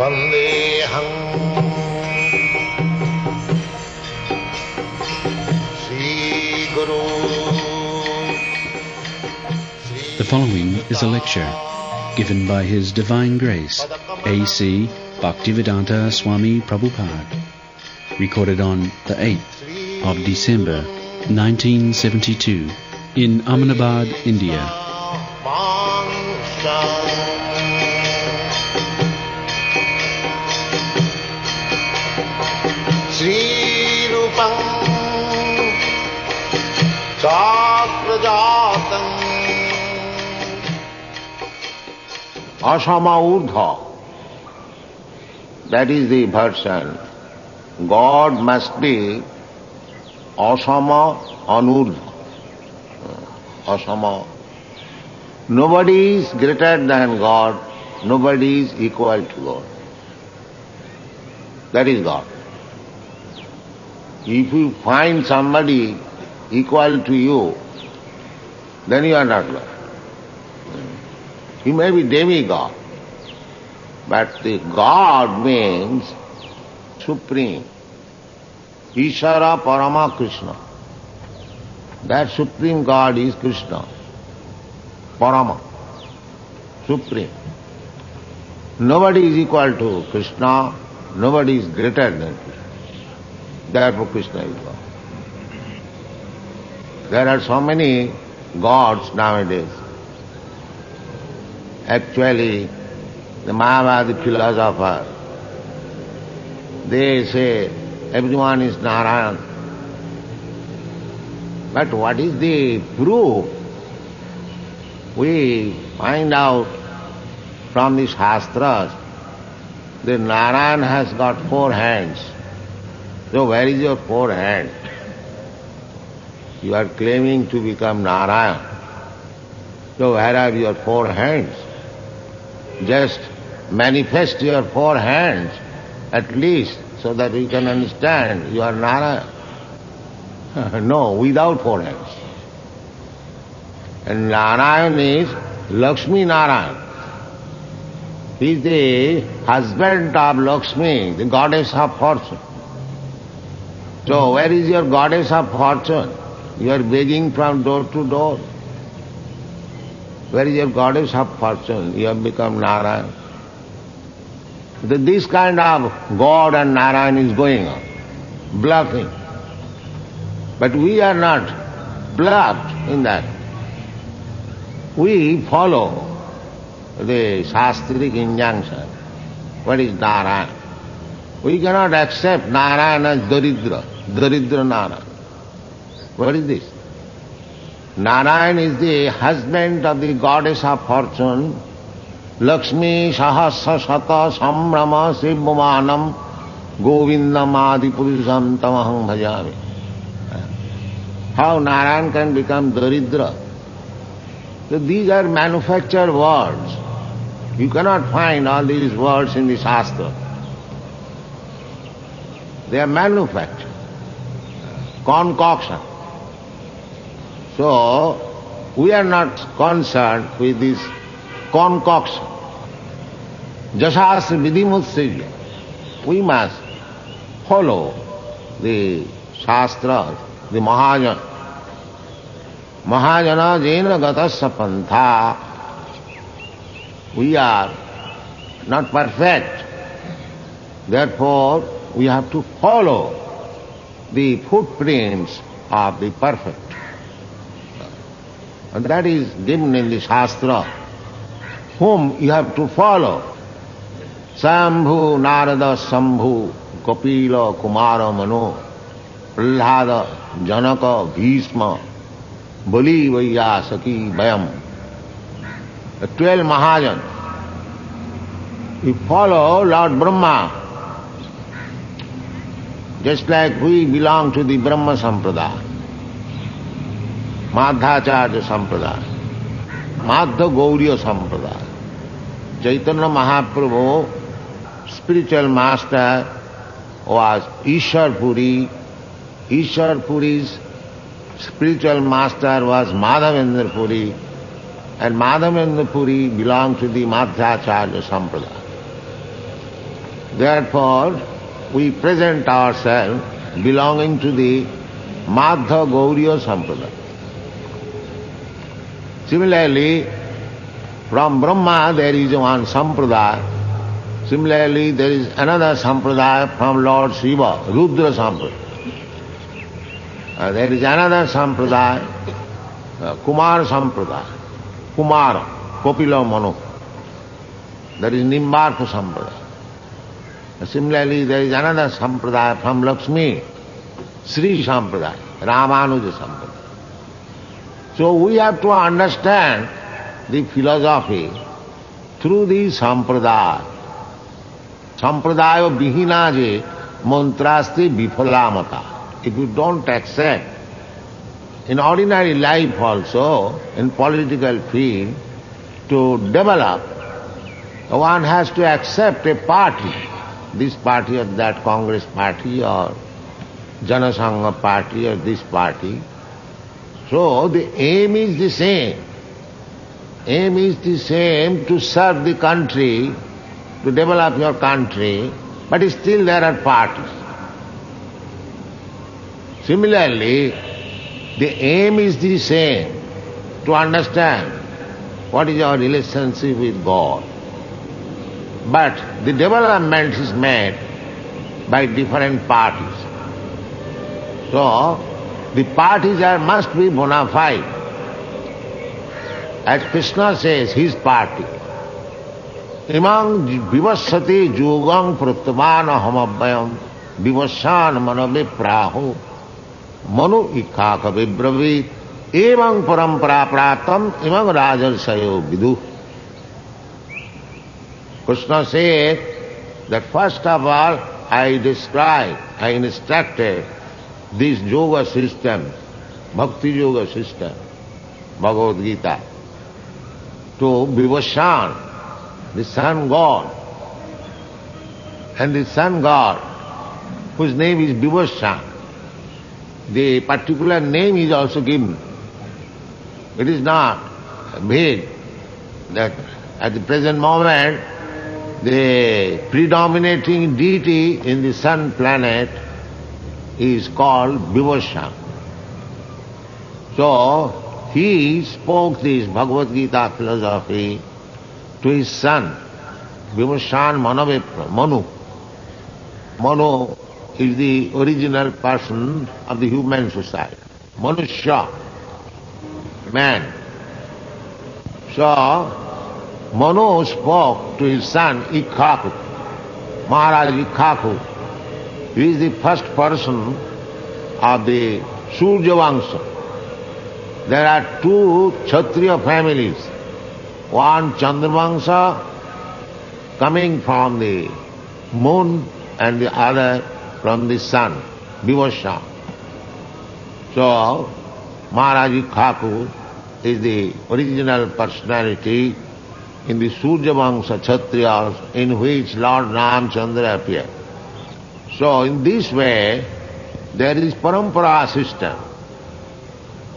Vandeham Sri Guru. The following is a lecture given by His Divine Grace, A.C. Bhaktivedanta Swami Prabhupada, recorded on the 8th of December 1972 in Ahmedabad, India. Sri Rupam Chakrajatam Asama Urdha. That is the version. God must be Asama Anurdha. Asama. Nobody is greater than God. Nobody is equal to God. That is God. If you find somebody equal to you, then you are not God. He may be demigod, but the God means supreme. Ishara Parama Krishna. That supreme God is Krishna. Parama. Supreme. Nobody is equal to Krishna. Nobody is greater than Krishna. Therefore Krishna is God. There are so many gods nowadays. Actually, the Mayavadi philosopher, they say everyone is Narayan. But what is the proof? We find out from the Shastras that Narayan has got 4 hands. So where is your 4 hand? You are claiming to become Narayan. So where are your 4 hands? Just manifest your 4 hands at least so that we can understand you are Narayan. No, without 4 hands. And Narayan is Lakshmi Narayan. He is the husband of Lakshmi, the goddess of fortune. So where is your goddess of fortune? You are begging from door to door. Where is your goddess of fortune? You have become Narayan. This kind of God and Narayan is going on, bluffing. But we are not bluffed in that. We follow the Shastric injunction. What is Narayan? We cannot accept Narayan as Daridra, Daridra Narayan. What is this? Narayan is the husband of the goddess of fortune, Lakshmi Sahasra Sata Samrama Sivvamanam Govindam Adipurusham Tamaham Bhajami. How Narayan can become Daridra? So these are manufactured words. You cannot find all these words in the Shastra. They are manufactured, concoction. So, we are not concerned with this concoction. Jasasya vidhimutsirya. We must follow the Shastras, the Mahajana. Mahajana jena gatasya pantha. We are not perfect. Therefore, we have to follow the footprints of the perfect. And that is given in the Shastra, whom you have to follow. Sambhu, Narada, Sambhu, Kapila, Kumara, Mano, Prahlada, Janaka, Bhishma, Bali, Vaiyasaki, Bayam. The 12 Mahajans. You follow Lord Brahma, just like we belong to the Brahma Sampradaya, Madhacharya Sampradaya, Madha Gauriya Sampradaya. Chaitanya Mahaprabhu, spiritual master, was Ishwar Puri. Ishwar Puri's spiritual master was Madhavendra Puri, and Madhavendra Puri belonged to the Madhacharya Sampradaya. Therefore, we present ourselves belonging to the Madhva Gauriya Sampradaya. Similarly, from Brahma there is one Sampradaya. Similarly, there is another Sampradaya from Lord Shiva, Rudra Sampradaya. There is another Sampradaya, Kumar Sampradaya, Kumara, Kopila Manu. There is Nimbarka Sampradaya. Similarly, there is another Sampradaya from Lakshmi, Sri Sampradaya, Ramanuja Sampradaya. So we have to understand the philosophy through the Sampradaya. Sampradaya Bihina je mantrasti vifalamata. If you don't accept, in ordinary life also, in political field, to develop, one has to accept a party, this party or that Congress party or Janasangha party or this party. So the aim is the same. Aim is the same to serve the country, to develop your country, but still there are parties. Similarly, the aim is the same, to understand what is our relationship with God. But the development is made by different parties. So, the parties must be bona fide. As Krishna says, his party. Imang vivassati yogang prattavana hamabhyam vivassan manave praho manu ikkaka vibravit evang parampara pratam imang rajarsayo vidu. Krishna said that first of all I instructed this yoga system, bhakti yoga system, Bhagavad Gita, to Vivassan, the sun god. And the sun god, whose name is Vivassan, the particular name is also given. It is not vague that at the present moment the predominating deity in the sun planet is called Vivassan. So he spoke this Bhagavad Gita philosophy to his son, Vivassan Manavepra, Manu. Manu is the original person of the human society. Manushya, man. So Manu spoke to his son Ikkaku, Maharaj Ikkaku. He is the first person of the Surya Vangsha. There are two Kshatriya families, one Chandravangsha coming from the moon and the other from the sun, Vivassan. So, Maharaj Ikkaku is the original personality in the Surya Vangsha Kshatriyas in which Lord Ramchandra appeared. So, in this way, there is parampara system.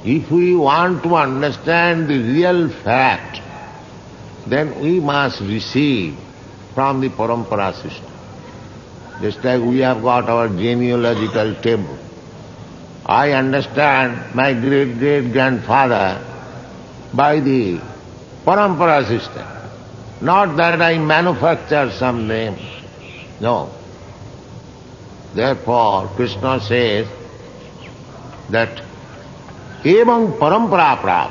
If we want to understand the real fact, then we must receive from the parampara system. Just like we have got our genealogical table. I understand my great-great-grandfather by the parampara system. Not that I manufacture some name. No. Therefore, Krishna says that Evam parampara prap.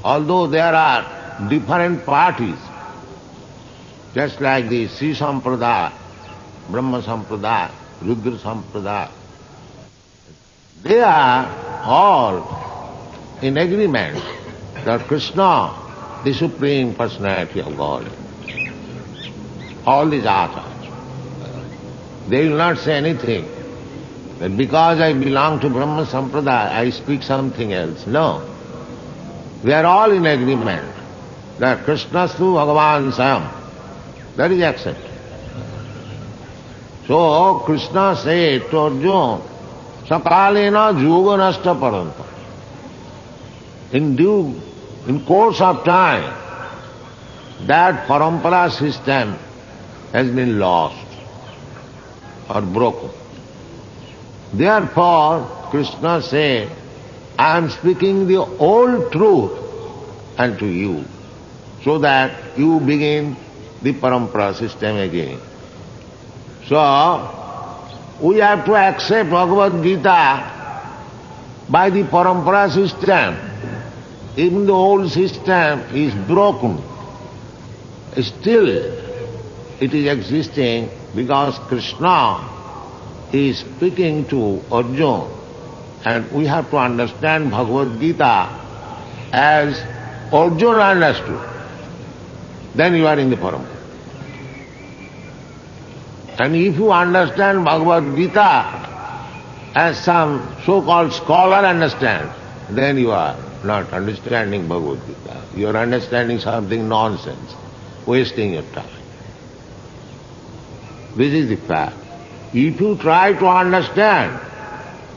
Although there are different parties, just like the Sri Sampradaya, Brahma Sampradaya, Rudra Sampradaya, they are all in agreement that Krishna, the Supreme Personality of God, all these acharyas, they will not say anything that because I belong to Brahma Sampradaya, I speak something else. No. We are all in agreement that Krishnastu Bhagavan Sayam, that is accepted. So Krishna said to Arjuna, Sakalena Juga Nasta Paranta. In course of time, that parampara system has been lost. or broken. Therefore, Krishna said, I am speaking the old truth unto you, so that you begin the parampara system again. So, we have to accept Bhagavad Gita by the parampara system. Even the old system is broken, still it is existing because Krishna is speaking to Arjuna, and we have to understand Bhagavad Gita as Arjuna understood. Then you are in the parampara. And if you understand Bhagavad Gita as some so-called scholar understands, then you are not understanding Bhagavad Gita. You are understanding something nonsense, wasting your time. This is the fact. If you try to understand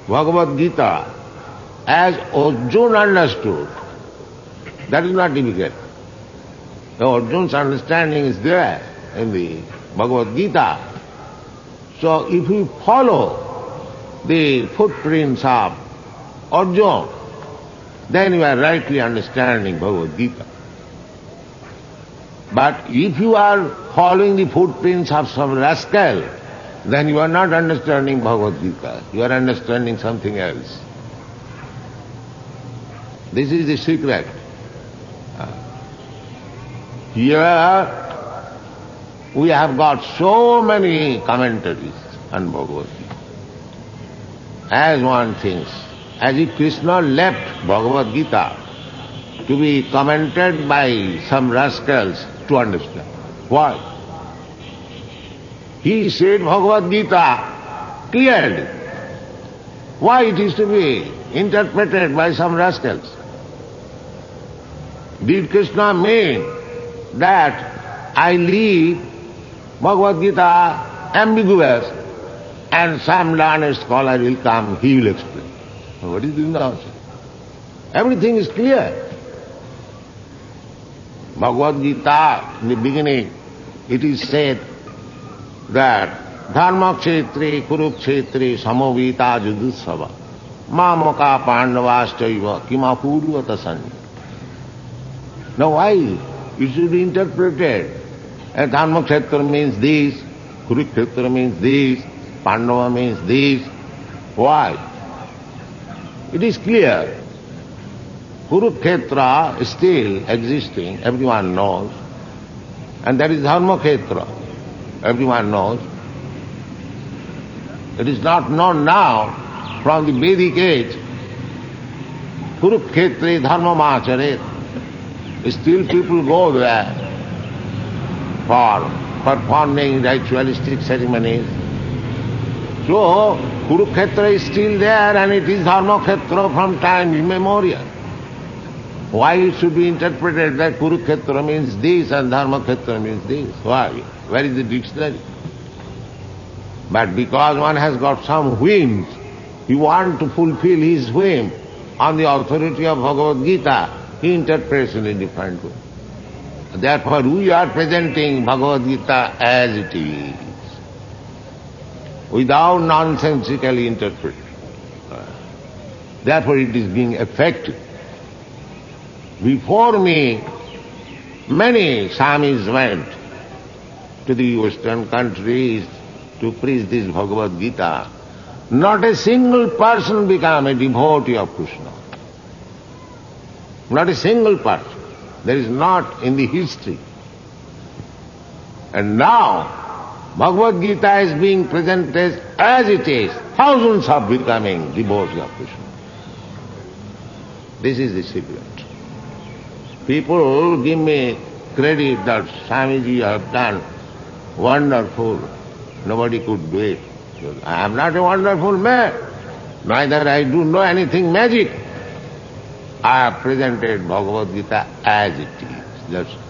Bhagavad Gita as Arjuna understood, that is not difficult. The Arjuna's understanding is there in the Bhagavad Gita. So if you follow the footprints of Arjuna, then you are rightly understanding Bhagavad Gita. But if you are following the footprints of some rascal, then you are not understanding Bhagavad Gita. You are understanding something else. This is the secret. Here we have got so many commentaries on Bhagavad Gita. As one thinks, as if Krishna left Bhagavad Gita to be commented by some rascals to understand. Why? He said Bhagavad Gita clearly. Why it is to be interpreted by some rascals? Did Krishna mean that I leave Bhagavad Gita ambiguous and some learned scholar will come, he will explain? What is the nonsense? Everything is clear. Bhagavad Gita, in the beginning, it is said that Dharma Kshetri, Kurukshetri, Samovita Judutsava, Mamaka Pandavastaiva, Kimapurvata Sanya. Now why it should be interpreted? Dharma Kshetra means this, Kurukshetra means this, Pandava means this. Why? It is clear. Kurukshetra is still existing, everyone knows. And that is Dharma Kshetra, everyone knows. It is not known now from the Vedic age. Kurukshetra Dharma Macharet. Still people go there for performing ritualistic ceremonies. So, Kurukshetra is still there and it is Dharma Kshetra from time immemorial. Why it should be interpreted that Kurukshetra means this and Dharma Kshetra means this? Why? Where is the dictionary? But because one has got some whims, he wants to fulfill his whim on the authority of Bhagavad Gita, he interprets in a different way. Therefore, we are presenting Bhagavad Gita as it is, without nonsensically interpreting. Therefore, it is being effective. Before me, many Swamis went to the Western countries to preach this Bhagavad Gita. Not a single person became a devotee of Krishna. Not a single person. There is not in the history. And now, Bhagavad Gita is being presented as it is. Thousands are becoming devotees of Krishna. This is the secret. People give me credit that Swamiji have done wonderful. Nobody could do it. I am not a wonderful man. Neither I do know anything magic. I have presented Bhagavad Gita as it is. That's all.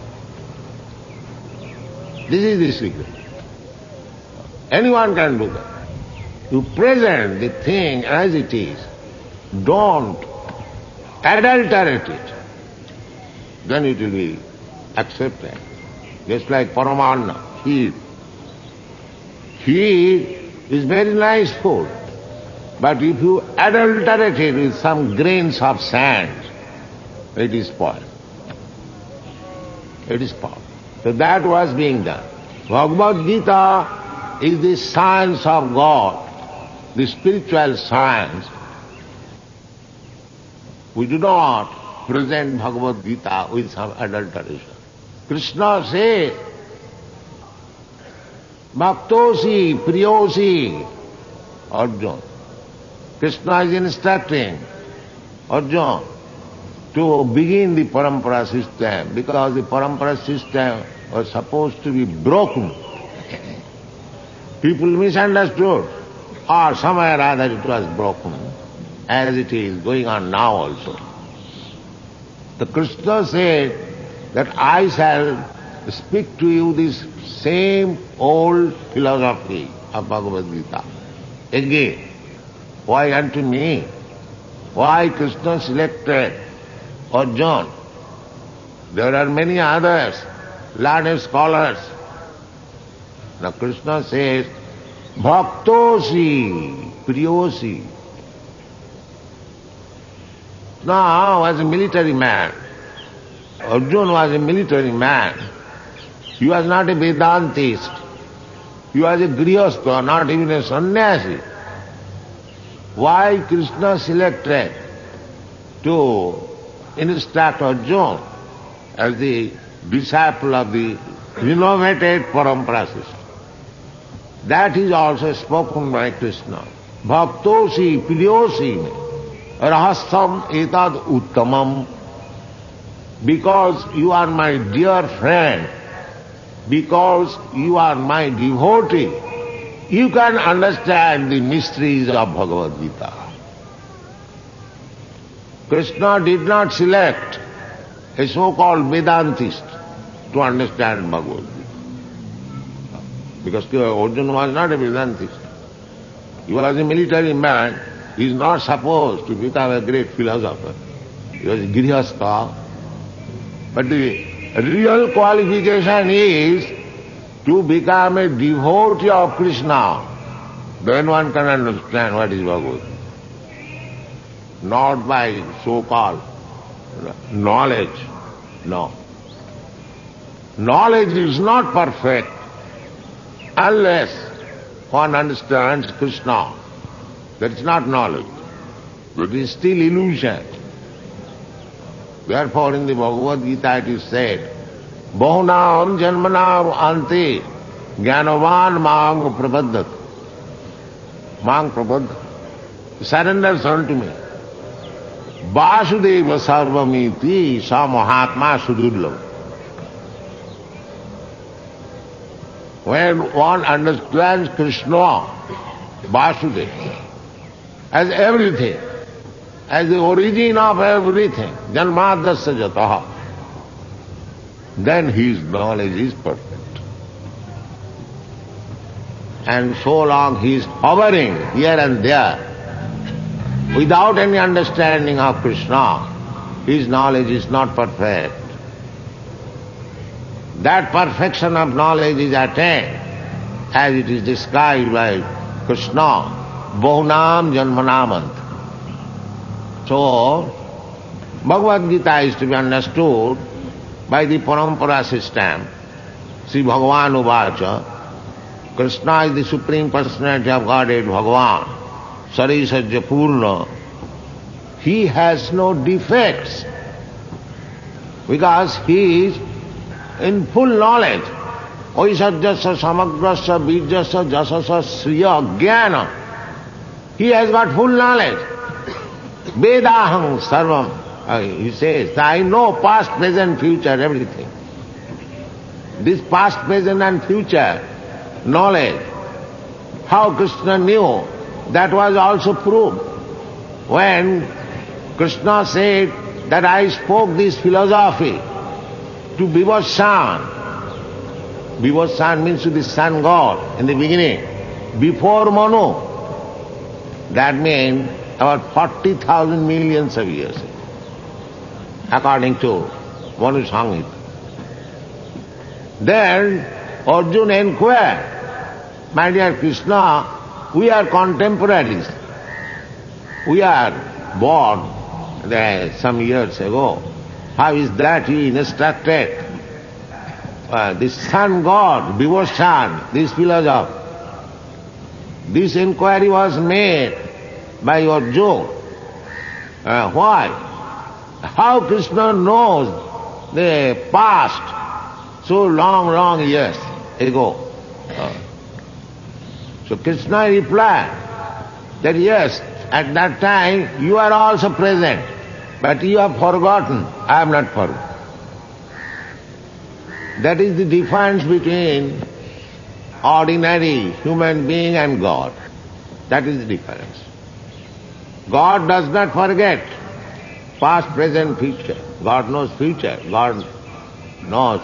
This is the secret. Anyone can do that. You present the thing as it is. Don't adulterate it. Then it will be accepted. Just like Paramanna, Kheer. Kheer is very nice food. But if you adulterate it with some grains of sand, it is spoiled. It is spoiled. So that was being done. Bhagavad Gita is the science of God, the spiritual science. We do not present Bhagavad Gita with some adulteration. Krishna says, Bhaktosi, Priyosi, Arjuna. Krishna is instructing Arjuna to begin the parampara system because the parampara system was supposed to be broken. People misunderstood, or somewhere or other it was broken, as it is going on now also. The Krishna said that I shall speak to you this same old philosophy of Bhagavad Gita again. Why unto me? Why Krishna selected Arjuna? There are many others, learned scholars. Now Krishna says, Bhaktosi, Priyosi. Now, as a military man, Arjuna was a military man. He was not a Vedantist. He was a Grihastha, not even a sannyasi. Why Krishna selected to instruct Arjuna as the disciple of the renovated parampara system? That is also spoken by Krishna. Bhaktosi, Priyosi, rahasam etad uttamam. Because you are my dear friend, because you are my devotee, you can understand the mysteries of Bhagavad Gita. Krishna did not select a so-called Vedantist to understand Bhagavad Gita. Because Arjuna was not a Vedantist. He was a military man. He is not supposed to become a great philosopher. He was a Grihastha. But the real qualification is to become a devotee of Krishna. Then one can understand what is Bhagavad Gita. Not by so-called knowledge. No. Knowledge is not perfect unless one understands Krishna. That is not knowledge. It is still illusion. Therefore in the Bhagavad Gita it is said, Bahunam janmanam ante jnanavan mang prabadhat. Mang prabadhat. Surrenders unto me. Vasudeva sarvamiti sa mahatma sudurlabha. When one understands Krishna, Vasudeva, as everything, as the origin of everything, janmadasya jataha, then his knowledge is perfect. And so long he is hovering here and there, without any understanding of Krishna, his knowledge is not perfect. That perfection of knowledge is attained, as it is described by Krishna, Bahunam Janmanamant. So, Bhagavad Gita is to be understood by the parampara system. Sri Bhagavan Uvacha, Krishna is the Supreme Personality of Godhead, Bhagavan, Sarisajya Purna. He has no defects because he is in full knowledge. Oisajyasya samagrasya bijyasya jasasya sriya jnana. He has got full knowledge. Vedaham sarvam. He says, I know past, present, future, everything. This past, present and future knowledge, how Krishna knew, that was also proved. When Krishna said that I spoke this philosophy to Vivasvan. Vivasvan means to the sun god in the beginning, before Manu. That means about 40,000 millions of years, according to Manu Samhita. Then Arjuna inquired, my dear Krishna, We are contemporaries. We are born there some years ago. How is that he instructed the sun god, Vibhushan, this philosopher? This inquiry was made by Arjuna. Why? How Krishna knows the past so long years ago? So Krishna replied that yes, at that time you are also present, but you have forgotten. I have not forgotten. That is the difference between ordinary human being and God. That is the difference. God does not forget past, present, future. God knows future. God knows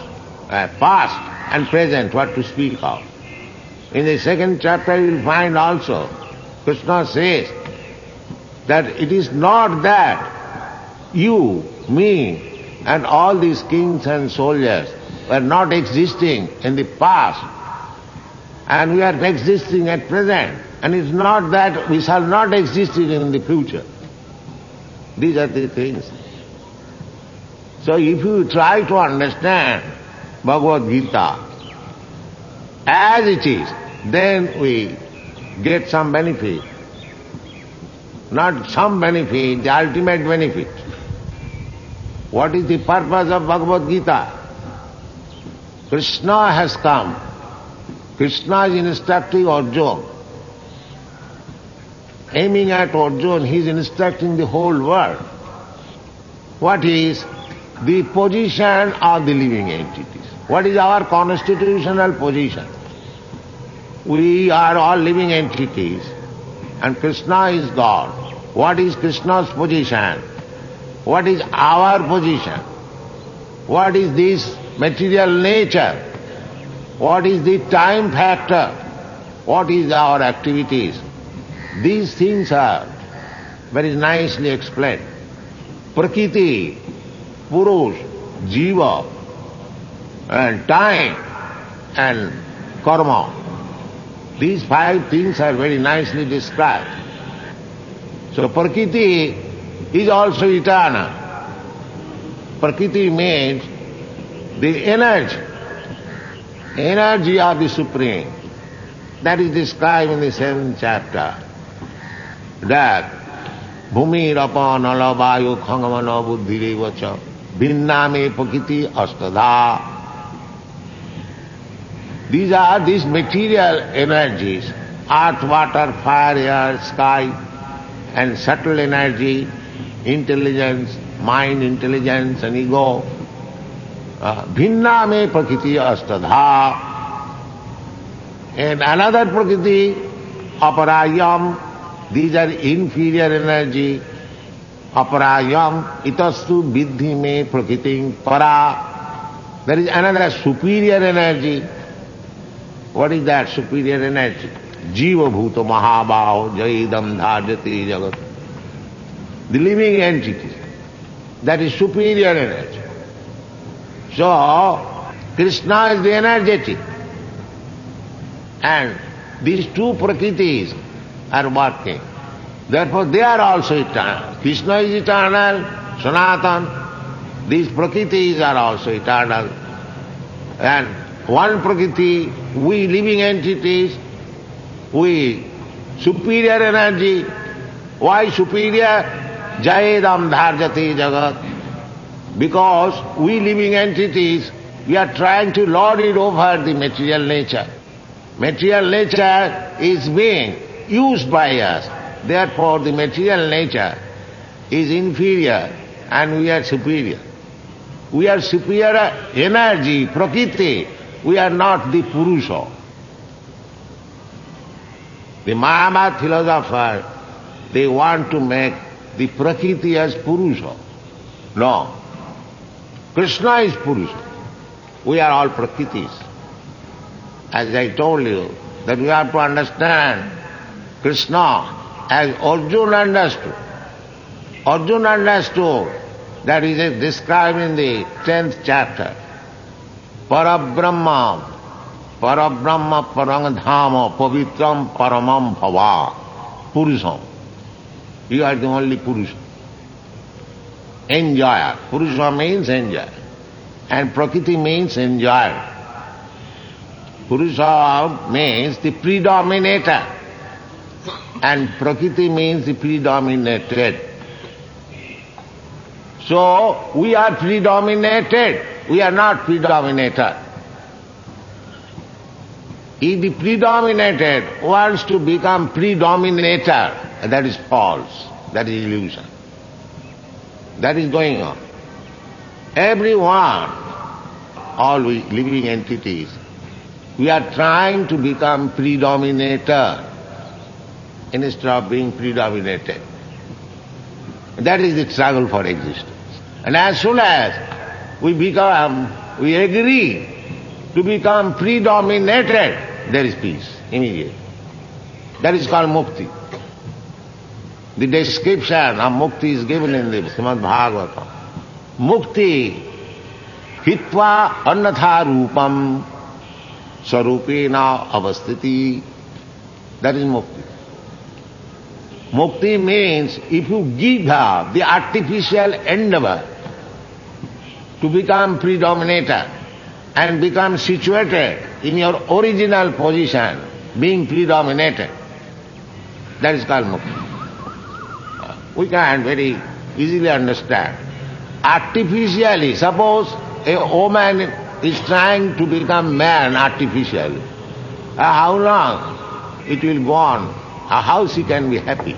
past and present, what to speak of. In the second chapter you will find also, Krishna says that it is not that you, me, and all these kings and soldiers were not existing in the past, and we are existing at present, and it's not that we shall not exist in the future. These are the things. So if you try to understand Bhagavad Gita as it is, then we get some benefit. Not some benefit, the ultimate benefit. What is the purpose of Bhagavad Gita? Krishna has come. Krishna is instructing Arjuna. Aiming at Arjuna, he is instructing the whole world. What is the position of the living entities? What is our constitutional position? We are all living entities, and Krishna is God. What is Krishna's position? What is our position? What is this material nature? What is the time factor? What is our activities? These things are very nicely explained. Prakriti, Purush, Jiva, and time, and karma. These 5 things are very nicely described. So Prakriti is also eternal. Prakriti means the energy of the Supreme. That is described in the 7th chapter. That Bhumi Rapa Nala Vayu Khangamana Buddhi Revacha Bhinname Prakriti Astadha. These are these material energies, earth, water, fire, air, sky, and subtle energy, intelligence, mind, intelligence, and ego. Bhinna me prakriti astadha. And another prakriti, aparayam, these are inferior energy. Aparayam, itastu vidhi me prakritim para. There is another superior energy. What is that superior energy? Jiva bhuta mahabhav jaidam dharjati jagat. The living entity. That is superior energy. So, Krishna is the energetic. And these 2 prakritis are working. Therefore, they are also eternal. Krishna is eternal, Sanatan. These prakritis are also eternal. And one prakriti, we living entities, we superior energy. Why superior? Jayedam dharjati jagat. Because we living entities, we are trying to lord it over the material nature. Material nature is being used by us. Therefore, the material nature is inferior and we are superior. We are superior energy, prakriti. We are not the Purusha. The Mayavad philosopher, they want to make the Prakriti as Purusha. No. Krishna is Purusha. We are all Prakritis. As I told you, that we have to understand Krishna as Arjuna understood. Arjuna understood that is described in the 10th chapter. Parabrahma Parabrahma Parangadhama Pavitram Paramam Bhava Purusham. You are the only Purusha. Enjoyer. Purusha means enjoyer. And Prakriti means enjoyer. Purusha means the predominator. And Prakriti means the predominated. So, we are predominated. We are not predominator. If the predominated wants to become predominator, that is false. That is illusion. That is going on. Everyone, all we living entities, we are trying to become predominator instead of being predominated. That is the struggle for existence. And as soon as we agree to become predominated, there is peace immediately. That is called mukti. The description of mukti is given in the Srimad Bhagavatam. Mukti hitva annatha rupam sarupena avasthiti. That is mukti. Mukti means if you give up the artificial endeavor to become predominator and become situated in your original position, being predominated, that is called mukti. We can very easily understand. Artificially, suppose a woman is trying to become man artificially. How long it will go on? How she can be happy?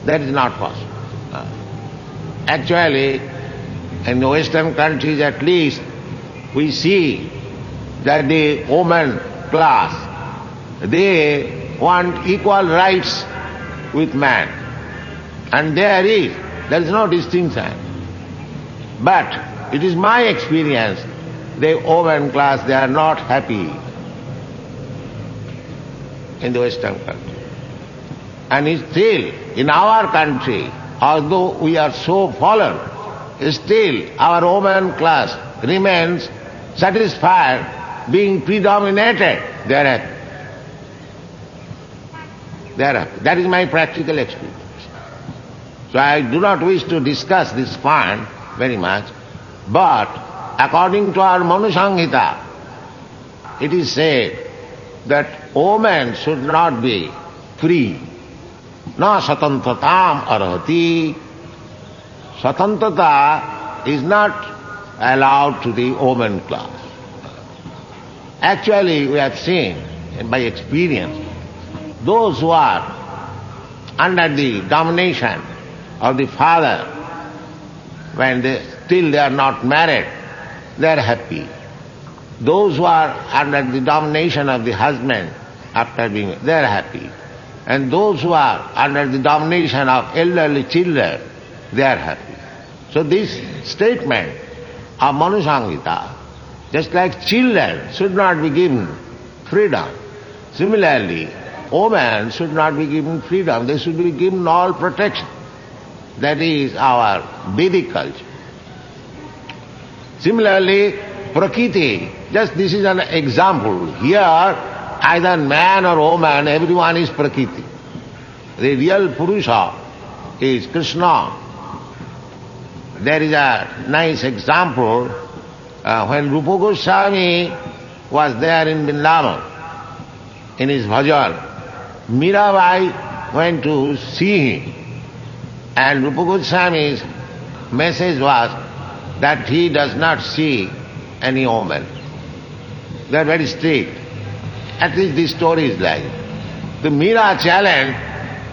That is not possible. Actually, in the Western countries at least, we see that the woman class, they want equal rights with man. And there is no distinction. But it is my experience, the woman class, they are not happy in the Western country. And still, in our country, although we are so fallen, still our woman class remains satisfied being predominated. They are happy. They are happy. That is my practical experience. So I do not wish to discuss this point very much, but according to our Manu Samhita, it is said that woman should not be free. Na satantatam arhati. Satantata is not allowed to the woman class. Actually, we have seen by experience, those who are under the domination of the father, when still they are not married, they are happy. Those who are under the domination of the husband, after being, they are happy. And those who are under the domination of elderly children, they are happy. So this statement of Manu Samhita, just like children should not be given freedom, similarly, women should not be given freedom, they should be given all protection. That is our Vedic culture. Similarly, Prakriti, just this is an example. Here, either man or woman, everyone is Prakriti. The real Purusha is Krishna. There is a nice example when Rupa Goswami was there in Vrindavan, in his bhajan. Mirabai went to see him, and Rupa Goswami's message was that he does not see any woman. They are very strict. At least this story is like. The Meera challenged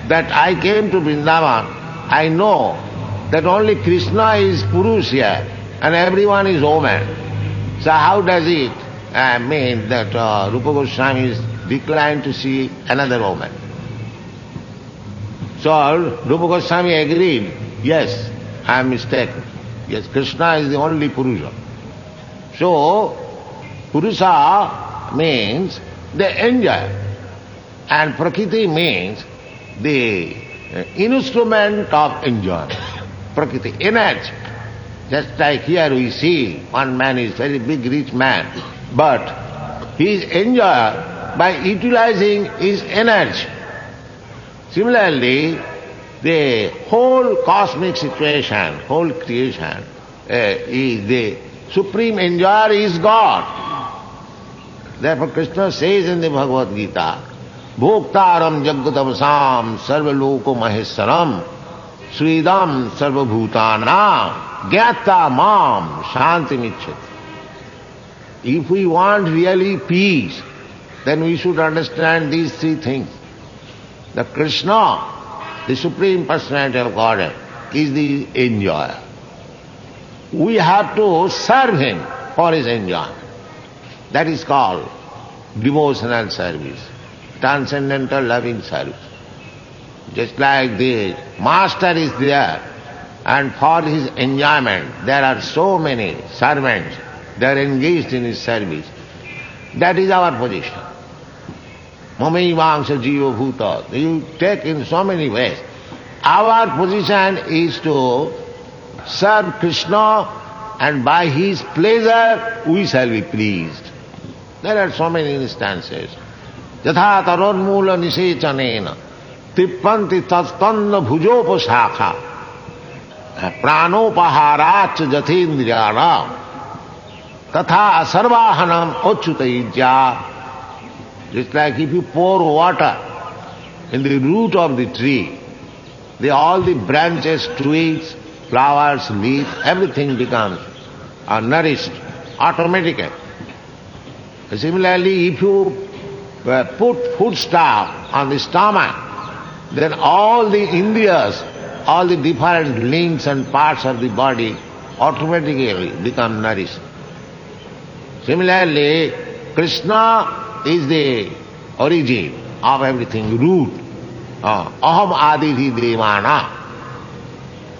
that I came to Vrindavan, I know that only Krishna is Purush here and everyone is woman. So how does it mean that Rupa Goswami is declined to see another woman? So Rupa Goswami agreed, yes, I am mistaken. Yes, Krishna is the only Purusha. So, Purusha means the enjoyer, and Prakriti means the instrument of enjoyment. Prakriti, energy. Just like here we see one man is very big rich man, but He is enjoyer by utilizing his energy. Similarly, the whole cosmic situation, whole creation, is the supreme enjoyer is God. Therefore Krishna says in the Bhagavad Gita, Bhoktaram Jagatamasam Sarvaloko Maheswaram Sridam Sarvabhutana Gyata Mam Shantimicchati. If we want really peace, then we should understand these three things. The Krishna, the Supreme Personality of Godhead, is the enjoyer. We have to serve him for his enjoyment. That is called devotional service, transcendental loving service. Just like the master is there, and for his enjoyment there are so many servants, they are engaged in his service. That is our position. Mamaivangsha jiva bhuta. You take in so many ways. Our position is to serve Krishna, and by his pleasure we shall be pleased. There are so many instances. Yatha tarodmula nisechanena tippanti tattanna bhujopasakha pranopaharat jathindriyana tatha sarvahanam achyutaijya. Just like if you pour water in the root of the tree, all the branches, twigs, flowers, leaves, everything becomes nourished automatically. Similarly, if you put foodstuff on the stomach, then all the indriyas, all the different limbs and parts of the body automatically become nourished. Similarly, Krishna is the origin of everything, root. Aham adidhi devana.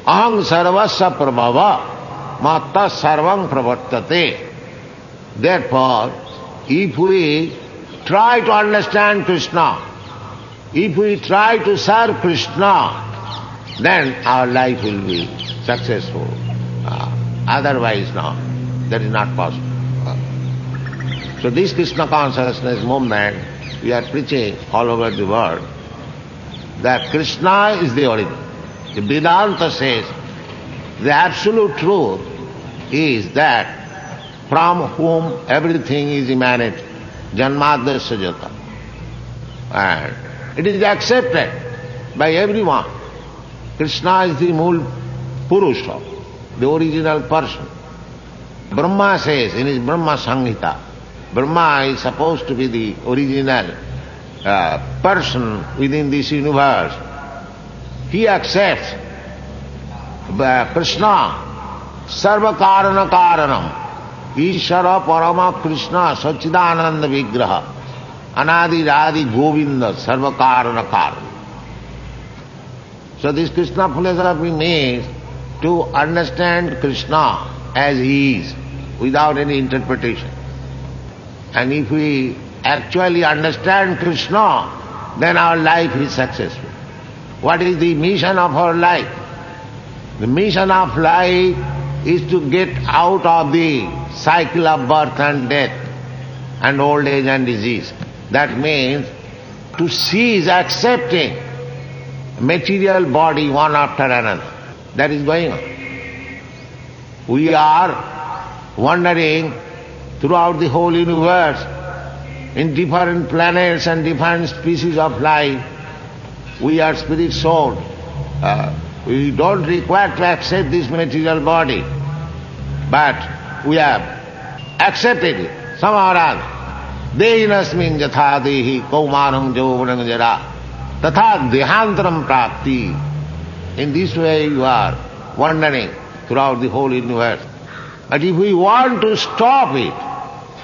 Aham sarvasya prabhava matta sarvam pravartate. Therefore, if we try to understand Krishna, if we try to serve Krishna, then our life will be successful. Otherwise, no, that is not possible. So this Krishna consciousness movement, we are preaching all over the world, that Krishna is the origin. The Vedanta says the absolute truth is that from whom everything is emanated, Janmadasya Jata. And it is accepted by everyone. Krishna is the Mool Purusha, the original person. Brahma says in his Brahma Samhita, Brahma is supposed to be the original person within this universe. He accepts Krishna, Sarva Karana Karanam, Ishara Parama Krishna, Sachidananda Vigraha, Anadi Radhi Govinda, Sarva Karana Karanam. So this Krishna philosophy means to understand Krishna as he is, without any interpretation. And if we actually understand Krishna, then our life is successful. What is the mission of our life? The mission of life is to get out of the cycle of birth and death and old age and disease. That means to cease accepting material body one after another. That is going on. We are wandering throughout the whole universe, in different planets and different species of life. We are spirit soul. We don't require to accept this material body, but we have accepted it somehow or other. Dehinasmin jatha dehi kaumaram jovanam jara tatha dehantaram prapti. In this way you are wandering throughout the whole universe. But if we want to stop it,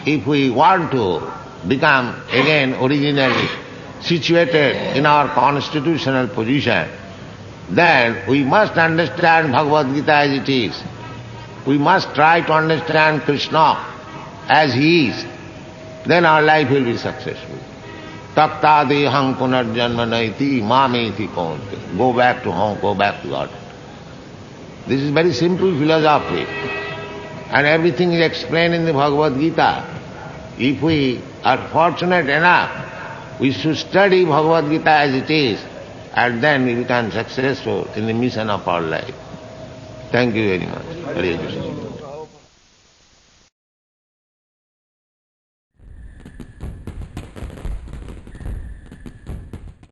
if we want to become again originally situated in our constitutional position, then we must understand Bhagavad Gita as it is. We must try to understand Krishna as he is. Then our life will be successful. Takta dehang punarjanma naiti mameti konte. Go back to home, go back to God. This is very simple philosophy. And everything is explained in the Bhagavad Gita. If we are fortunate enough, we should study Bhagavad Gita as it is, and then we become successful in the mission of our life. Thank you very much. Hare Krishna.